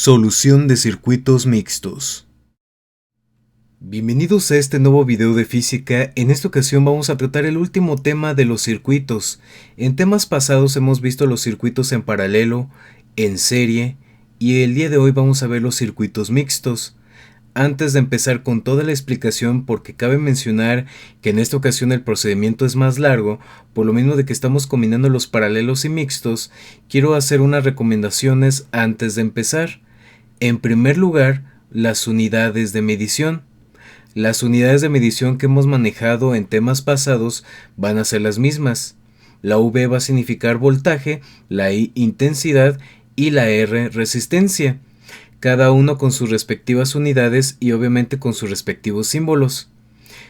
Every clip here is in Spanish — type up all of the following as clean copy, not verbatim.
Solución de circuitos mixtos. Bienvenidos a este nuevo video de física. En esta ocasión vamos a tratar el último tema de los circuitos. En temas pasados hemos visto los circuitos en paralelo, en serie, y el día de hoy vamos a ver los circuitos mixtos. Antes de empezar con toda la explicación, porque cabe mencionar que en esta ocasión el procedimiento es más largo, por lo mismo de que estamos combinando los paralelos y mixtos, quiero hacer unas recomendaciones antes de empezar. En primer lugar, las unidades de medición. Las unidades de medición que hemos manejado en temas pasados van a ser las mismas. La V va a significar voltaje, la I intensidad y la R resistencia. Cada uno con sus respectivas unidades y obviamente con sus respectivos símbolos.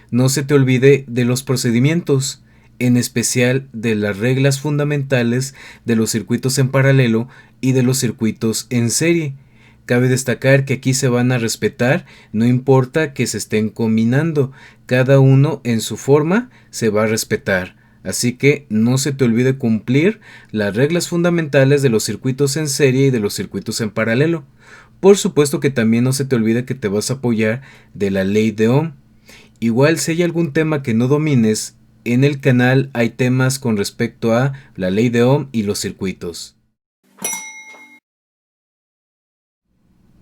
No se te olvide de los procedimientos, en especial de las reglas fundamentales de los circuitos en paralelo y de los circuitos en serie. Cabe destacar que aquí se van a respetar, no importa que se estén combinando, cada uno en su forma se va a respetar. Así que no se te olvide cumplir las reglas fundamentales de los circuitos en serie y de los circuitos en paralelo. Por supuesto que también no se te olvide que te vas a apoyar de la ley de Ohm. Igual si hay algún tema que no domines, en el canal hay temas con respecto a la ley de Ohm y los circuitos.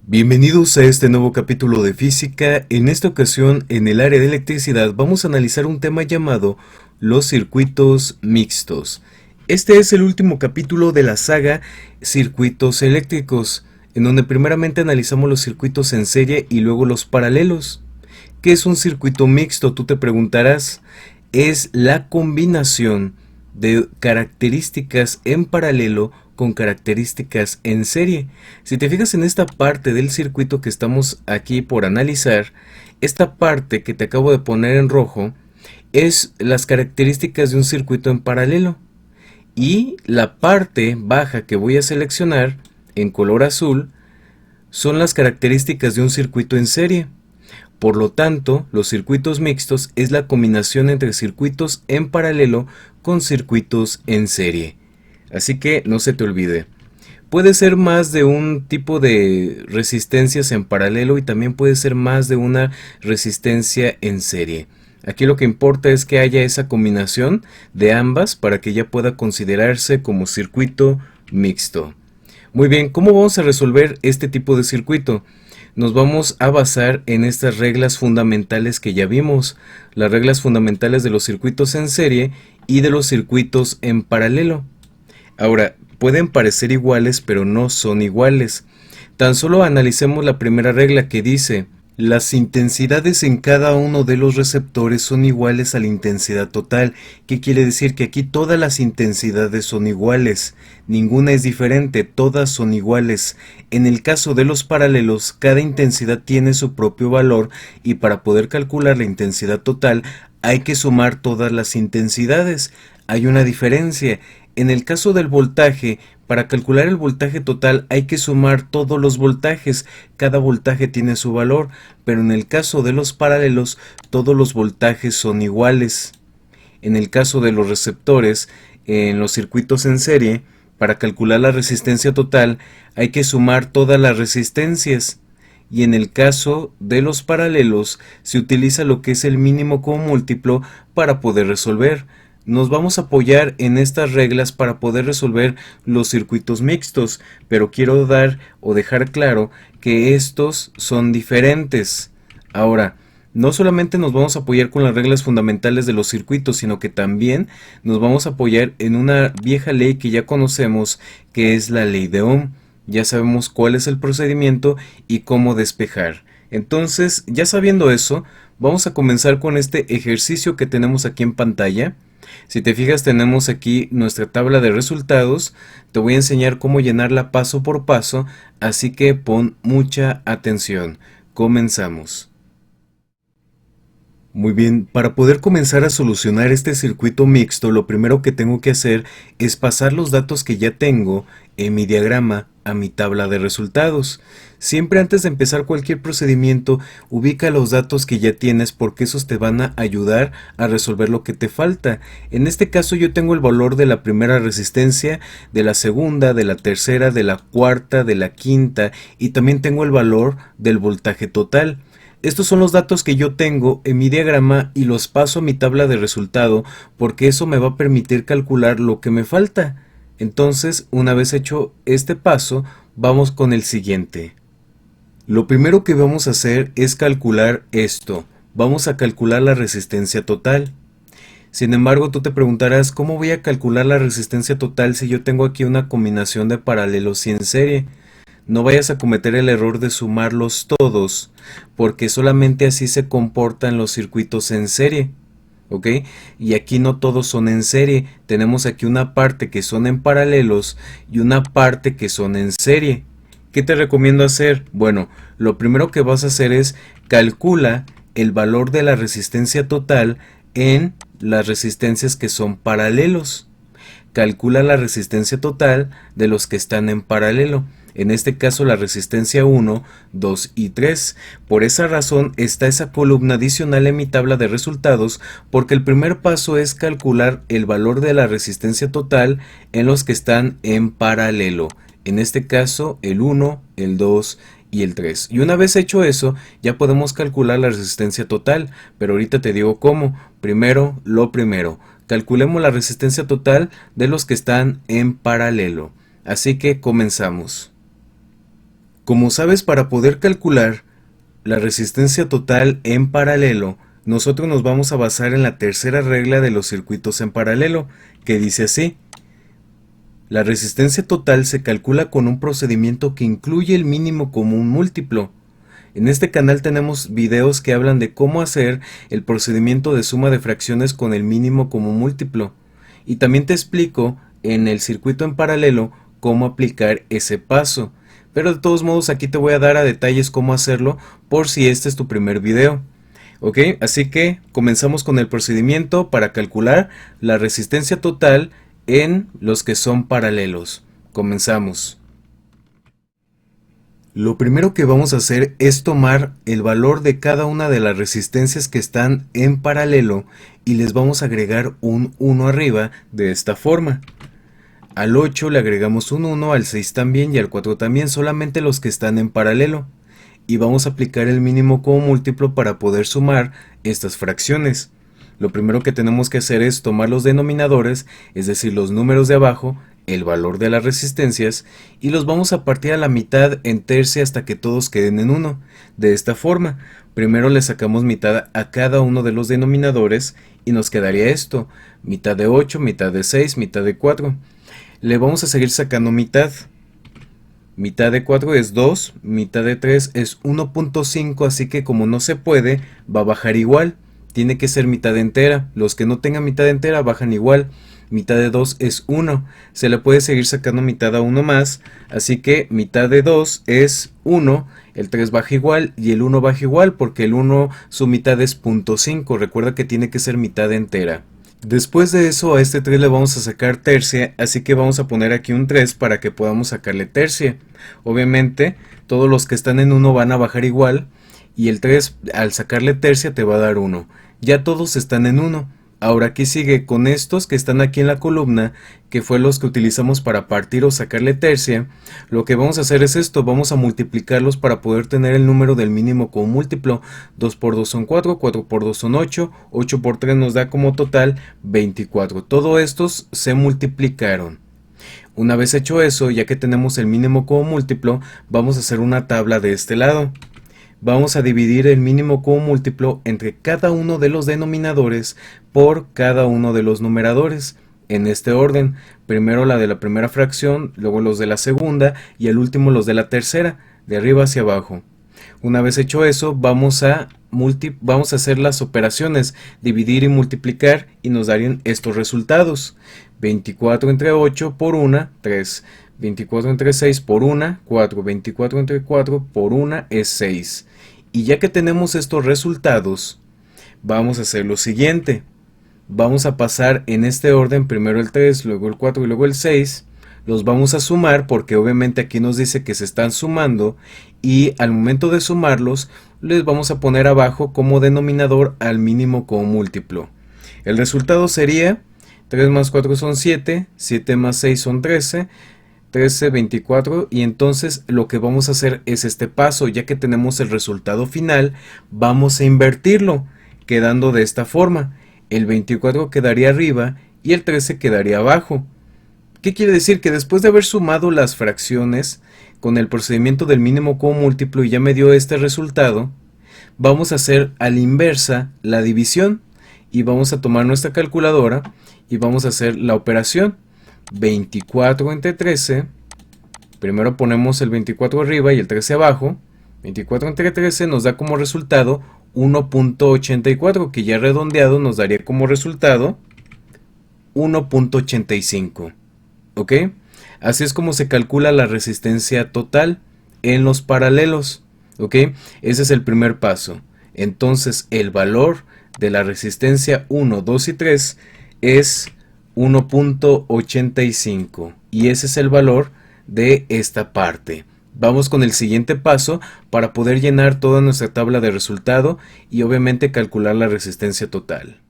Bienvenidos a este nuevo capítulo de física. En esta ocasión, en el área de electricidad, vamos a analizar un tema llamado los circuitos mixtos. Este es el último capítulo de la saga Circuitos Eléctricos, en donde primeramente analizamos los circuitos en serie y luego los paralelos. ¿Qué es un circuito mixto? Tú te preguntarás. Es la combinación de características en paralelo con características en serie. Si te fijas en esta parte del circuito que estamos aquí por analizar, esta parte que te acabo de poner en rojo es las características de un circuito en paralelo, y la parte baja que voy a seleccionar en color azul son las características de un circuito en serie. Por lo tanto, los circuitos mixtos es la combinación entre circuitos en paralelo con circuitos en serie. Así que no se te olvide. Puede ser más de un tipo de resistencias en paralelo y también puede ser más de una resistencia en serie. Aquí lo que importa es que haya esa combinación de ambas para que ya pueda considerarse como circuito mixto. Muy bien, ¿cómo vamos a resolver este tipo de circuito? Nos vamos a basar en estas reglas fundamentales que ya vimos, las reglas fundamentales de los circuitos en serie y de los circuitos en paralelo. Ahora, pueden parecer iguales, pero no son iguales. Tan solo analicemos la primera regla que dice: las intensidades en cada uno de los receptores son iguales a la intensidad total. ¿Qué quiere decir? Que aquí todas las intensidades son iguales. Ninguna es diferente, todas son iguales. En el caso de los paralelos, cada intensidad tiene su propio valor y para poder calcular la intensidad total hay que sumar todas las intensidades. Hay una diferencia. En el caso del voltaje, para calcular el voltaje total hay que sumar todos los voltajes, cada voltaje tiene su valor, pero en el caso de los paralelos todos los voltajes son iguales. En el caso de los receptores, en los circuitos en serie, para calcular la resistencia total hay que sumar todas las resistencias. Y en el caso de los paralelos se utiliza lo que es el mínimo como múltiplo para poder resolver. Nos vamos a apoyar en estas reglas para poder resolver los circuitos mixtos, pero quiero dar o dejar claro que estos son diferentes. Ahora, no solamente nos vamos a apoyar con las reglas fundamentales de los circuitos, sino que también nos vamos a apoyar en una vieja ley que ya conocemos, que es la ley de Ohm. Ya sabemos cuál es el procedimiento y cómo despejar. Entonces, ya sabiendo eso, vamos a comenzar con este ejercicio que tenemos aquí en pantalla. Si te fijas, tenemos aquí nuestra tabla de resultados. Te voy a enseñar cómo llenarla paso por paso, así que pon mucha atención. Comenzamos. Muy bien, para poder comenzar a solucionar este circuito mixto, lo primero que tengo que hacer es pasar los datos que ya tengo en mi diagrama a mi tabla de resultados. Siempre antes de empezar cualquier procedimiento, ubica los datos que ya tienes porque esos te van a ayudar a resolver lo que te falta. En este caso yo tengo el valor de la primera resistencia, de la segunda, de la tercera, de la cuarta, de la quinta y también tengo el valor del voltaje total. Estos son los datos que yo tengo en mi diagrama y los paso a mi tabla de resultado porque eso me va a permitir calcular lo que me falta. Entonces, una vez hecho este paso, vamos con el siguiente. Lo primero que vamos a hacer es calcular esto. Vamos a calcular la resistencia total. Sin embargo, tú te preguntarás, ¿cómo voy a calcular la resistencia total si yo tengo aquí una combinación de paralelos y en serie? No vayas a cometer el error de sumarlos todos, porque solamente así se comportan los circuitos en serie, ¿ok? Y aquí no todos son en serie, tenemos aquí una parte que son en paralelos y una parte que son en serie. ¿Qué te recomiendo hacer? Bueno, lo primero que vas a hacer es calcula el valor de la resistencia total en las resistencias que son paralelos. Calcula la resistencia total de los que están en paralelo. En este caso la resistencia 1, 2 y 3. Por esa razón está esa columna adicional en mi tabla de resultados porque el primer paso es calcular el valor de la resistencia total en los que están en paralelo. En este caso el 1, el 2 y el 3. Y una vez hecho eso ya podemos calcular la resistencia total, pero ahorita te digo cómo. Primero, lo primero. Calculemos la resistencia total de los que están en paralelo. Así que comenzamos. Como sabes, para poder calcular la resistencia total en paralelo, nosotros nos vamos a basar en la tercera regla de los circuitos en paralelo, que dice así. La resistencia total se calcula con un procedimiento que incluye el mínimo común múltiplo. En este canal tenemos videos que hablan de cómo hacer el procedimiento de suma de fracciones con el mínimo común múltiplo. Y también te explico en el circuito en paralelo cómo aplicar ese paso. Pero de todos modos aquí te voy a dar a detalles cómo hacerlo por si este es tu primer video. Ok, así que comenzamos con el procedimiento para calcular la resistencia total en los que son paralelos. Comenzamos. Lo primero que vamos a hacer es tomar el valor de cada una de las resistencias que están en paralelo y les vamos a agregar un 1 arriba de esta forma. Al 8 le agregamos un 1, al 6 también y al 4 también, solamente los que están en paralelo. Y vamos a aplicar el mínimo como múltiplo para poder sumar estas fracciones. Lo primero que tenemos que hacer es tomar los denominadores, es decir, los números de abajo, el valor de las resistencias, y los vamos a partir a la mitad en tercia hasta que todos queden en 1. De esta forma, primero le sacamos mitad a cada uno de los denominadores y nos quedaría esto, mitad de 8, mitad de 6, mitad de 4. Le vamos a seguir sacando mitad. Mitad de 4 es 2, mitad de 3 es 1.5, así que como no se puede, va a bajar igual. Tiene que ser mitad entera. Los que no tengan mitad entera bajan igual. Mitad de 2 es 1. Se le puede seguir sacando mitad a 1 más. Así que mitad de 2 es 1. El 3 baja igual y el 1 baja igual porque el 1 su mitad es 0.5. Recuerda que tiene que ser mitad entera. Después de eso a este 3 le vamos a sacar tercia, así que vamos a poner aquí un 3 para que podamos sacarle tercia. Obviamente todos los que están en 1 van a bajar igual y el 3 al sacarle tercia te va a dar 1. Ya todos están en 1. Ahora aquí sigue con estos que están aquí en la columna, que fue los que utilizamos para partir o sacarle tercia. Lo que vamos a hacer es esto, vamos a multiplicarlos para poder tener el número del mínimo como múltiplo. 2 por 2 son 4, 4 por 2 son 8, 8 por 3 nos da como total 24. Todos estos se multiplicaron. Una vez hecho eso, ya que tenemos el mínimo como múltiplo, vamos a hacer una tabla de este lado. Vamos a dividir el mínimo como múltiplo entre cada uno de los denominadores por cada uno de los numeradores. En este orden, primero la de la primera fracción, luego los de la segunda y el último los de la tercera, de arriba hacia abajo. Una vez hecho eso, vamos a hacer las operaciones, dividir y multiplicar y nos darían estos resultados. 24 entre 8 por 1, 3. 24 entre 6 por 1, 4. 24 entre 4 por 1 es 6. Y ya que tenemos estos resultados, vamos a hacer lo siguiente. Vamos a pasar en este orden, primero el 3, luego el 4 y luego el 6. Los vamos a sumar porque obviamente aquí nos dice que se están sumando y al momento de sumarlos les vamos a poner abajo como denominador al mínimo como múltiplo. El resultado sería 3 más 4 son 7, 7 más 6 son 13, 13, 24 y entonces lo que vamos a hacer es este paso, ya que tenemos el resultado final, vamos a invertirlo, quedando de esta forma. El 24 quedaría arriba y el 13 quedaría abajo. ¿Qué quiere decir? Que después de haber sumado las fracciones con el procedimiento del mínimo como múltiplo y ya me dio este resultado, vamos a hacer a la inversa la división y vamos a tomar nuestra calculadora y vamos a hacer la operación. 24 entre 13, primero ponemos el 24 arriba y el 13 abajo. 24 entre 13 nos da como resultado 1.84, que ya redondeado nos daría como resultado 1.85. ¿Ok? Así es como se calcula la resistencia total en los paralelos. ¿Ok? Ese es el primer paso. Entonces el valor de la resistencia 1, 2 y 3 es 1.85 y ese es el valor de esta parte. Vamos con el siguiente paso para poder llenar toda nuestra tabla de resultado y obviamente calcular la resistencia total.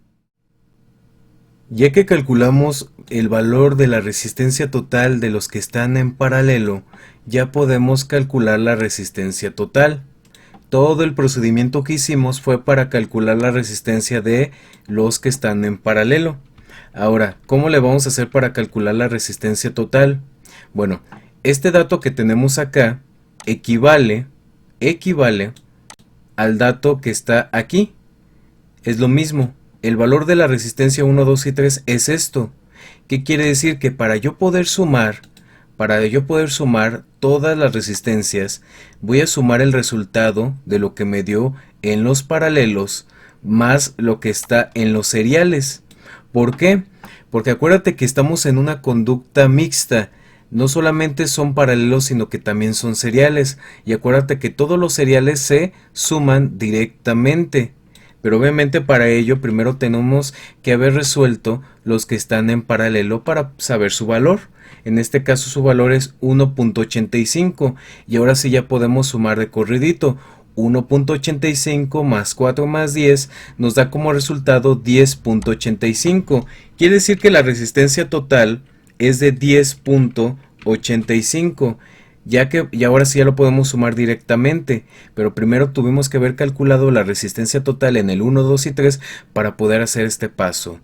Ya que calculamos el valor de la resistencia total de los que están en paralelo, ya podemos calcular la resistencia total. Todo el procedimiento que hicimos fue para calcular la resistencia de los que están en paralelo. Ahora, ¿cómo le vamos a hacer para calcular la resistencia total? Bueno, este dato que tenemos acá equivale al dato que está aquí. Es lo mismo. El valor de la resistencia 1, 2 y 3 es esto. ¿Qué quiere decir? Que para yo poder sumar todas las resistencias, voy a sumar el resultado de lo que me dio en los paralelos más lo que está en los seriales. ¿Por qué? Porque acuérdate que estamos en una conducta mixta. No solamente son paralelos, sino que también son seriales. Y acuérdate que todos los seriales se suman directamente. Pero obviamente para ello primero tenemos que haber resuelto los que están en paralelo para saber su valor. En este caso su valor es 1.85 y ahora sí ya podemos sumar de corridito. 1.85 más 4 más 10 nos da como resultado 10.85. Quiere decir que la resistencia total es de 10.85. Y ahora sí ya lo podemos sumar directamente, pero primero tuvimos que haber calculado la resistencia total en el 1, 2 y 3 para poder hacer este paso.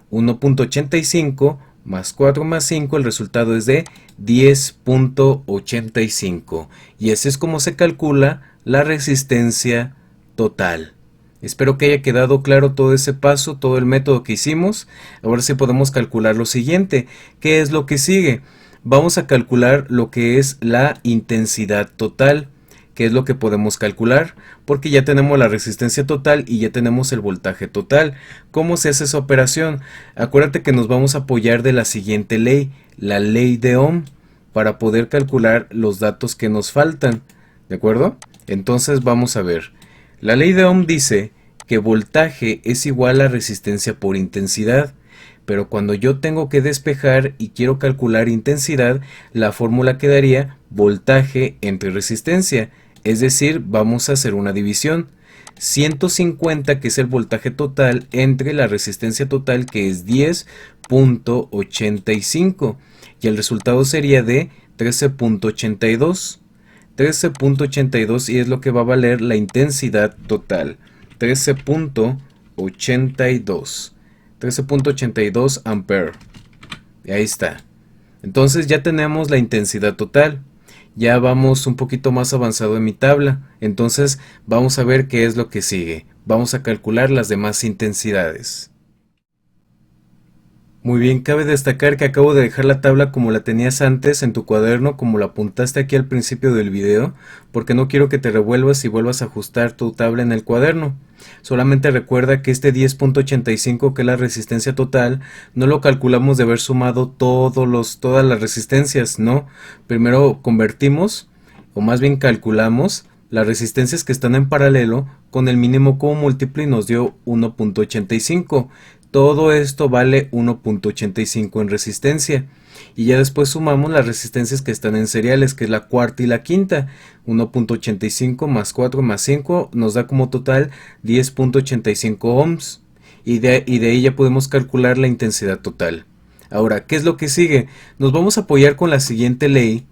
1.85 más 4 más 5, el resultado es de 10.85 y así es como se calcula la resistencia total. Espero que haya quedado claro todo ese paso, todo el método que hicimos. Ahora sí podemos calcular lo siguiente. ¿Qué es lo que sigue? Vamos a calcular lo que es la intensidad total. ¿Qué es lo que podemos calcular? Porque ya tenemos la resistencia total y ya tenemos el voltaje total. ¿Cómo se hace esa operación? Acuérdate que nos vamos a apoyar de la siguiente ley, la ley de Ohm, para poder calcular los datos que nos faltan. ¿De acuerdo? Entonces vamos a ver. La ley de Ohm dice que voltaje es igual a resistencia por intensidad. Pero cuando yo tengo que despejar y quiero calcular intensidad, la fórmula quedaría voltaje entre resistencia. Es decir, vamos a hacer una división. 150, que es el voltaje total, entre la resistencia total, que es 10.85. Y el resultado sería de 13.82. 13.82 y es lo que va a valer la intensidad total. 13.82. 13.82 ampere. Y ahí está. Entonces ya tenemos la intensidad total. Ya vamos un poquito más avanzado en mi tabla. Entonces vamos a ver qué es lo que sigue. Vamos a calcular las demás intensidades. Muy bien, cabe destacar que acabo de dejar la tabla como la tenías antes en tu cuaderno, como la apuntaste aquí al principio del video, porque no quiero que te revuelvas y vuelvas a ajustar tu tabla en el cuaderno. Solamente recuerda que este 10.85, que es la resistencia total, no lo calculamos de haber sumado todas las resistencias, no. Primero convertimos, o más bien calculamos, las resistencias que están en paralelo con el mínimo como múltiplo y nos dio 1.85. Todo esto vale 1.85 en resistencia. Y ya después sumamos las resistencias que están en seriales, que es la cuarta y la quinta. 1.85 más 4 más 5 nos da como total 10.85 ohms. Y de ahí ya podemos calcular la intensidad total. Ahora, ¿qué es lo que sigue? Nos vamos a apoyar con la siguiente ley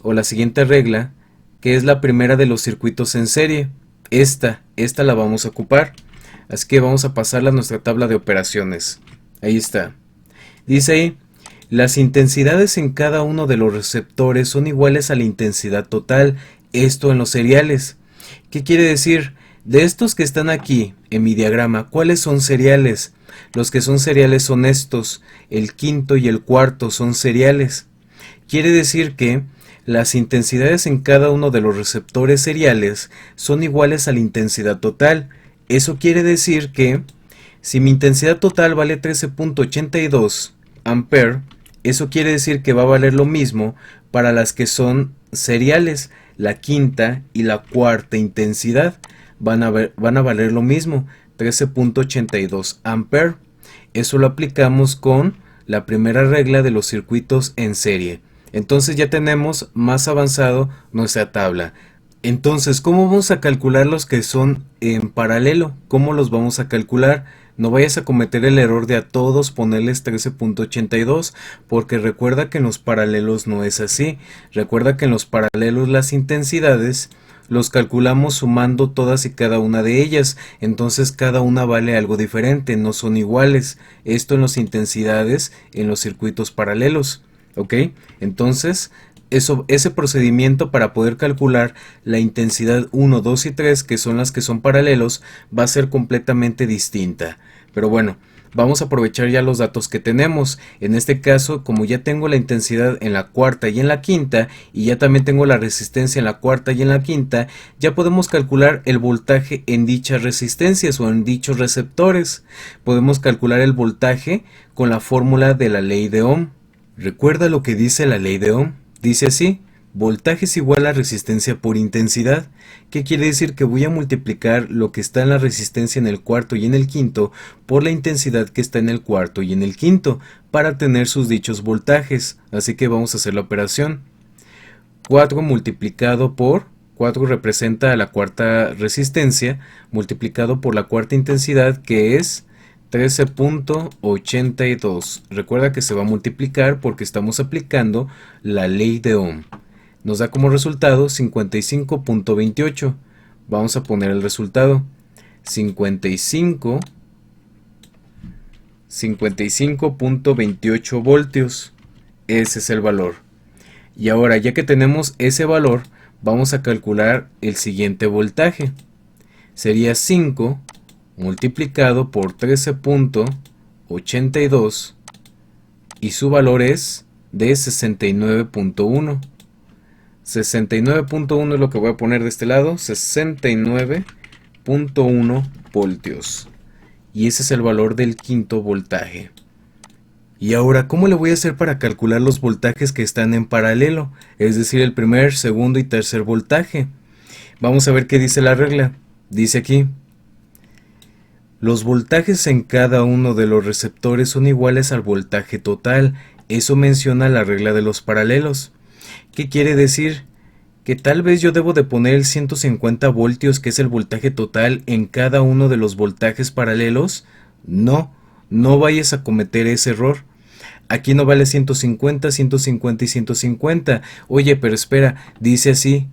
o la siguiente regla, que es la primera de los circuitos en serie. Esta la vamos a ocupar. Así que vamos a pasarla a nuestra tabla de operaciones. Ahí está. Dice ahí, las intensidades en cada uno de los receptores son iguales a la intensidad total. Esto en los seriales. ¿Qué quiere decir? De estos que están aquí en mi diagrama, ¿cuáles son seriales? Los que son seriales son estos. El quinto y el cuarto son seriales. Quiere decir que las intensidades en cada uno de los receptores seriales son iguales a la intensidad total. Eso quiere decir que si mi intensidad total vale 13.82 ampere, eso quiere decir que va a valer lo mismo para las que son seriales. La quinta y la cuarta intensidad van a valer lo mismo, 13.82 ampere. Eso lo aplicamos con la primera regla de los circuitos en serie. Entonces ya tenemos más avanzado nuestra tabla. Entonces, ¿cómo vamos a calcular los que son en paralelo? ¿Cómo los vamos a calcular? No vayas a cometer el error de a todos ponerles 13.82, porque recuerda que en los paralelos no es así. Recuerda que en los paralelos las intensidades los calculamos sumando todas y cada una de ellas. Entonces cada una vale algo diferente, no son iguales. Esto en las intensidades en los circuitos paralelos. ¿Ok? Entonces, ese procedimiento para poder calcular la intensidad 1, 2 y 3, que son las que son paralelos, va a ser completamente distinta. Pero bueno, vamos a aprovechar ya los datos que tenemos. En este caso, como ya tengo la intensidad en la cuarta y en la quinta, y ya también tengo la resistencia en la cuarta y en la quinta, ya podemos calcular el voltaje en dichas resistencias o en dichos receptores. Podemos calcular el voltaje con la fórmula de la ley de Ohm. ¿Recuerda lo que dice la ley de Ohm? Dice así: voltaje es igual a resistencia por intensidad. ¿Qué quiere decir? Que voy a multiplicar lo que está en la resistencia en el cuarto y en el quinto por la intensidad que está en el cuarto y en el quinto para tener sus dichos voltajes. Así que vamos a hacer la operación. 4 multiplicado por 4 representa a la cuarta resistencia, multiplicado por la cuarta intensidad, que es 13.82. Recuerda que se va a multiplicar porque estamos aplicando la ley de Ohm. Nos da como resultado 55.28. Vamos a poner el resultado. 55.28 voltios. Ese es el valor. Y ahora, ya que tenemos ese valor, vamos a calcular el siguiente voltaje. Sería 5 multiplicado por 13.82 y su valor es de 69.1. 69.1 es lo que voy a poner de este lado, 69.1 voltios. Y ese es el valor del quinto voltaje. Y ahora, ¿cómo le voy a hacer para calcular los voltajes que están en paralelo? Es decir, el primer, segundo y tercer voltaje. Vamos a ver qué dice la regla. Dice aquí: los voltajes en cada uno de los receptores son iguales al voltaje total. Eso menciona la regla de los paralelos. ¿Qué quiere decir? Que tal vez yo debo de poner el 150 voltios, que es el voltaje total, en cada uno de los voltajes paralelos. No vayas a cometer ese error. Aquí no vale 150, 150 y 150. Oye, pero espera, dice así.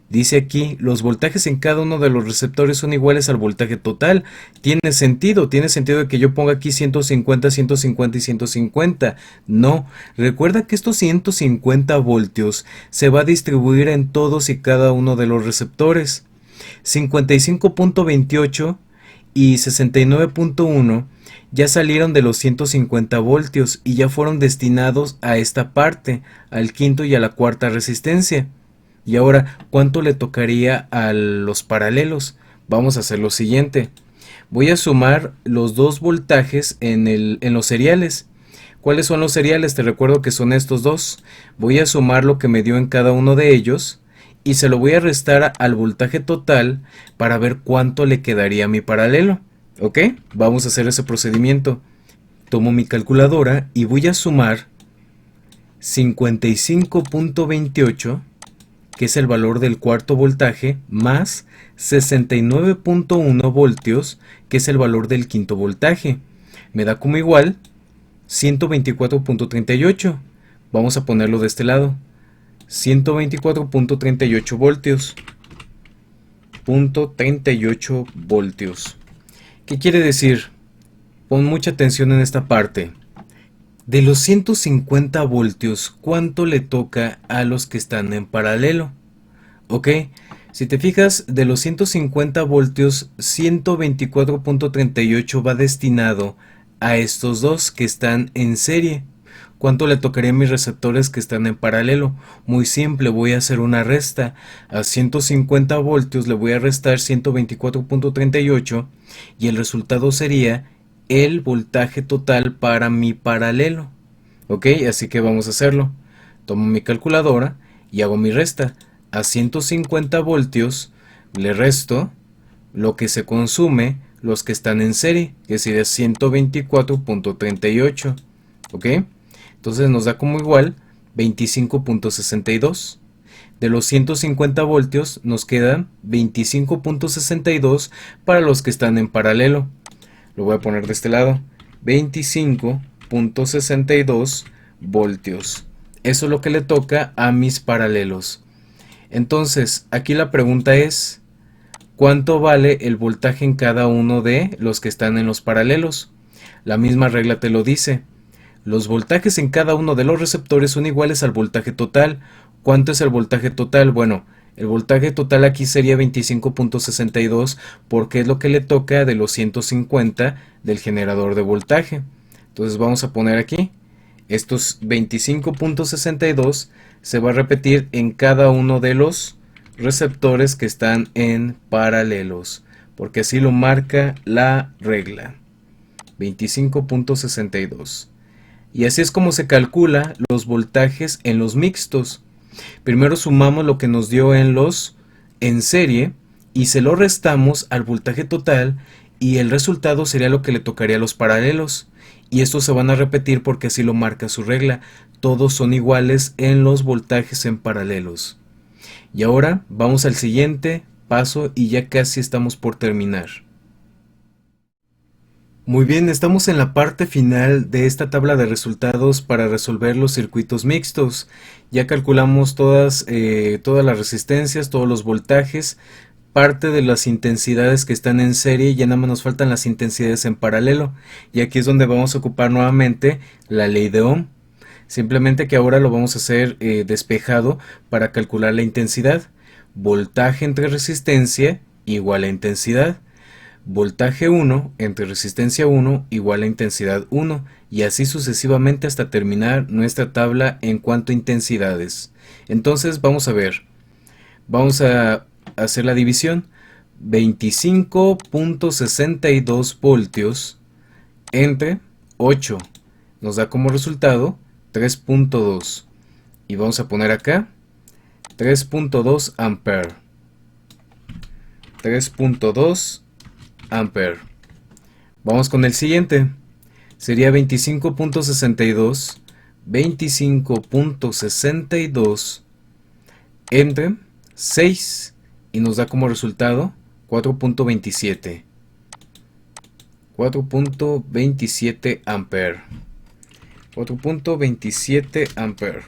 Dice aquí, los voltajes en cada uno de los receptores son iguales al voltaje total. Tiene sentido de que yo ponga aquí 150, 150 y 150. No, recuerda que estos 150 voltios se va a distribuir en todos y cada uno de los receptores. 55.28 y 69.1 ya salieron de los 150 voltios y ya fueron destinados a esta parte, al quinto y a la cuarta resistencia. Y ahora, ¿cuánto le tocaría a los paralelos? Vamos a hacer lo siguiente. Voy a sumar los dos voltajes en los seriales. ¿Cuáles son los seriales? Te recuerdo que son estos dos. Voy a sumar lo que me dio en cada uno de ellos y se lo voy a restar al voltaje total para ver cuánto le quedaría a mi paralelo. ¿Ok? Vamos a hacer ese procedimiento. Tomo mi calculadora y voy a sumar 55.28, que es el valor del cuarto voltaje, más 69.1 voltios, que es el valor del quinto voltaje. Me da como igual 124.38. Vamos a ponerlo de este lado. 124.38 voltios. 38 voltios. ¿Qué quiere decir? Pon mucha atención en esta parte. De los 150 voltios, ¿cuánto le toca a los que están en paralelo? Ok, si te fijas, de los 150 voltios, 124.38 va destinado a estos dos que están en serie. ¿Cuánto le tocaría a mis receptores que están en paralelo? Muy simple, voy a hacer una resta. A 150 voltios le voy a restar 124.38 y el resultado sería el voltaje total para mi paralelo. Ok, así que vamos a hacerlo. Tomo mi calculadora y hago mi resta. A 150 voltios le resto lo que se consume los que están en serie, que sería 124.38. Ok, entonces nos da como igual 25.62. De los 150 voltios nos quedan 25.62 para los que están en paralelo. Lo voy a poner de este lado. 25.62 voltios. Eso es lo que le toca a mis paralelos. Entonces, aquí la pregunta es, ¿cuánto vale el voltaje en cada uno de los que están en los paralelos? La misma regla te lo dice. Los voltajes en cada uno de los receptores son iguales al voltaje total. ¿Cuánto es el voltaje total? Bueno, el voltaje total aquí sería 25.62 porque es lo que le toca de los 150 del generador de voltaje. Entonces vamos a poner aquí, estos 25.62 se va a repetir en cada uno de los receptores que están en paralelos, porque así lo marca la regla. 25.62. Y así es como se calcula los voltajes en los mixtos. Primero sumamos lo que nos dio en los en serie y se lo restamos al voltaje total y el resultado sería lo que le tocaría a los paralelos. Y estos se van a repetir porque así lo marca su regla. Todos son iguales en los voltajes en paralelos. Y ahora vamos al siguiente paso y ya casi estamos por terminar. Muy bien, estamos en la parte final de esta tabla de resultados para resolver los circuitos mixtos. Ya calculamos todas las resistencias, todos los voltajes, parte de las intensidades que están en serie, ya nada más nos faltan las intensidades en paralelo. Y aquí es donde vamos a ocupar nuevamente la ley de Ohm. Simplemente que ahora lo vamos a hacer despejado para calcular la intensidad. Voltaje entre resistencia igual a intensidad. Voltaje 1 entre resistencia 1 igual a intensidad 1 y así sucesivamente hasta terminar nuestra tabla en cuanto a intensidades. Entonces vamos a ver, vamos a hacer la división. 25.62 voltios entre 8 nos da como resultado 3.2 y vamos a poner acá 3.2 ampere. 3.2 ampere. Vamos con el siguiente. Sería 25.62 25.62 entre 6 y nos da como resultado 4.27 4.27 ampere. 4.27 ampere.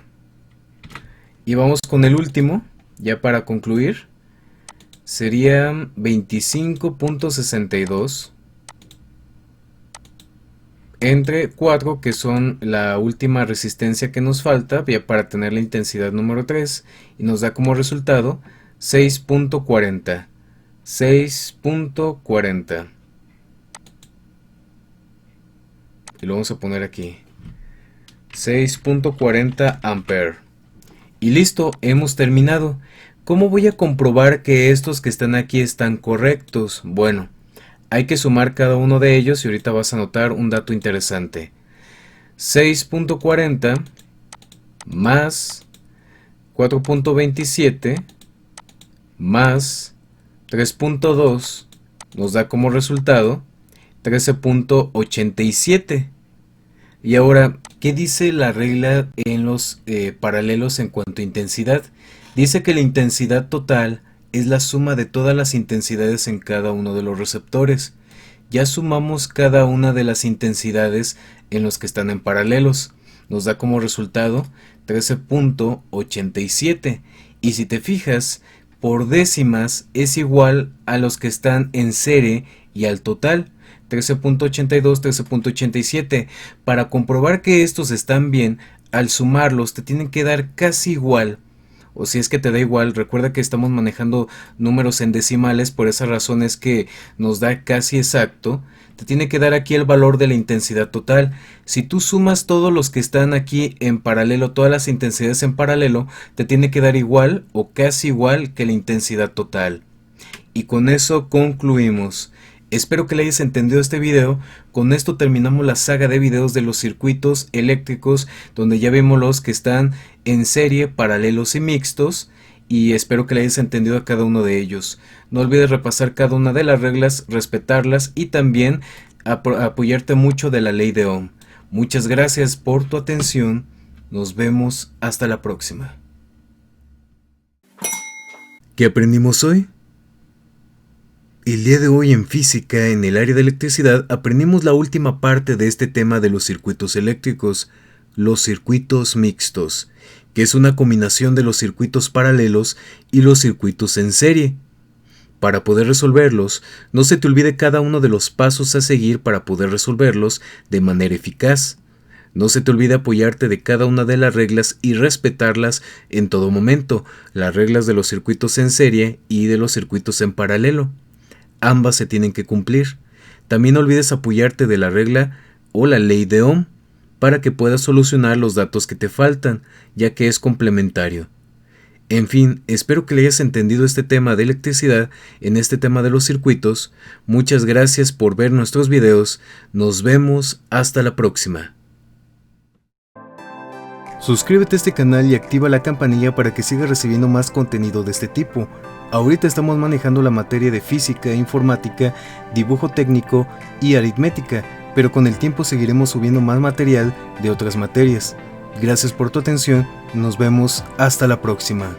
Y vamos con el último, ya para concluir. Sería 25.62 entre 4, que son la última resistencia que nos falta ya para tener la intensidad número 3, y nos da como resultado 6.40. 6.40. Y lo vamos a poner aquí. 6.40 ampere. Y listo, hemos terminado. ¿Cómo voy a comprobar que estos que están aquí están correctos? Bueno, hay que sumar cada uno de ellos y ahorita vas a notar un dato interesante. 6.40 más 4.27 más 3.2 nos da como resultado 13.87. Y ahora, ¿qué dice la regla en los paralelos en cuanto a intensidad? Dice que la intensidad total es la suma de todas las intensidades en cada uno de los receptores. Ya sumamos cada una de las intensidades en los que están en paralelos. Nos da como resultado 13.87. Y si te fijas, por décimas es igual a los que están en serie y al total. 13.82, 13.87. Para comprobar que estos están bien, al sumarlos te tienen que dar casi igual. O si es que te da igual, recuerda que estamos manejando números en decimales, por esa razón es que nos da casi exacto. Te tiene que dar aquí el valor de la intensidad total. Si tú sumas todos los que están aquí en paralelo, todas las intensidades en paralelo, te tiene que dar igual o casi igual que la intensidad total. Y con eso concluimos. Espero que le hayas entendido este video. Con esto terminamos la saga de videos de los circuitos eléctricos, donde ya vimos los que están en serie, paralelos y mixtos, y espero que le hayas entendido a cada uno de ellos. No olvides repasar cada una de las reglas, respetarlas y también apoyarte mucho de la ley de Ohm. Muchas gracias por tu atención. Nos vemos hasta la próxima. ¿Qué aprendimos hoy? El día de hoy en física, en el área de electricidad, aprendimos la última parte de este tema de los circuitos eléctricos, los circuitos mixtos, que es una combinación de los circuitos paralelos y los circuitos en serie. Para poder resolverlos, no se te olvide cada uno de los pasos a seguir para poder resolverlos de manera eficaz. No se te olvide apoyarte de cada una de las reglas y respetarlas en todo momento, las reglas de los circuitos en serie y de los circuitos en paralelo. Ambas se tienen que cumplir. También no olvides apoyarte de la regla o la ley de Ohm para que puedas solucionar los datos que te faltan, ya que es complementario. En fin, espero que le hayas entendido este tema de electricidad en este tema de los circuitos. Muchas gracias por ver nuestros videos. Nos vemos hasta la próxima. Suscríbete a este canal y activa la campanilla para que sigas recibiendo más contenido de este tipo. Ahorita estamos manejando la materia de física, informática, dibujo técnico y aritmética, pero con el tiempo seguiremos subiendo más material de otras materias. Gracias por tu atención, nos vemos hasta la próxima.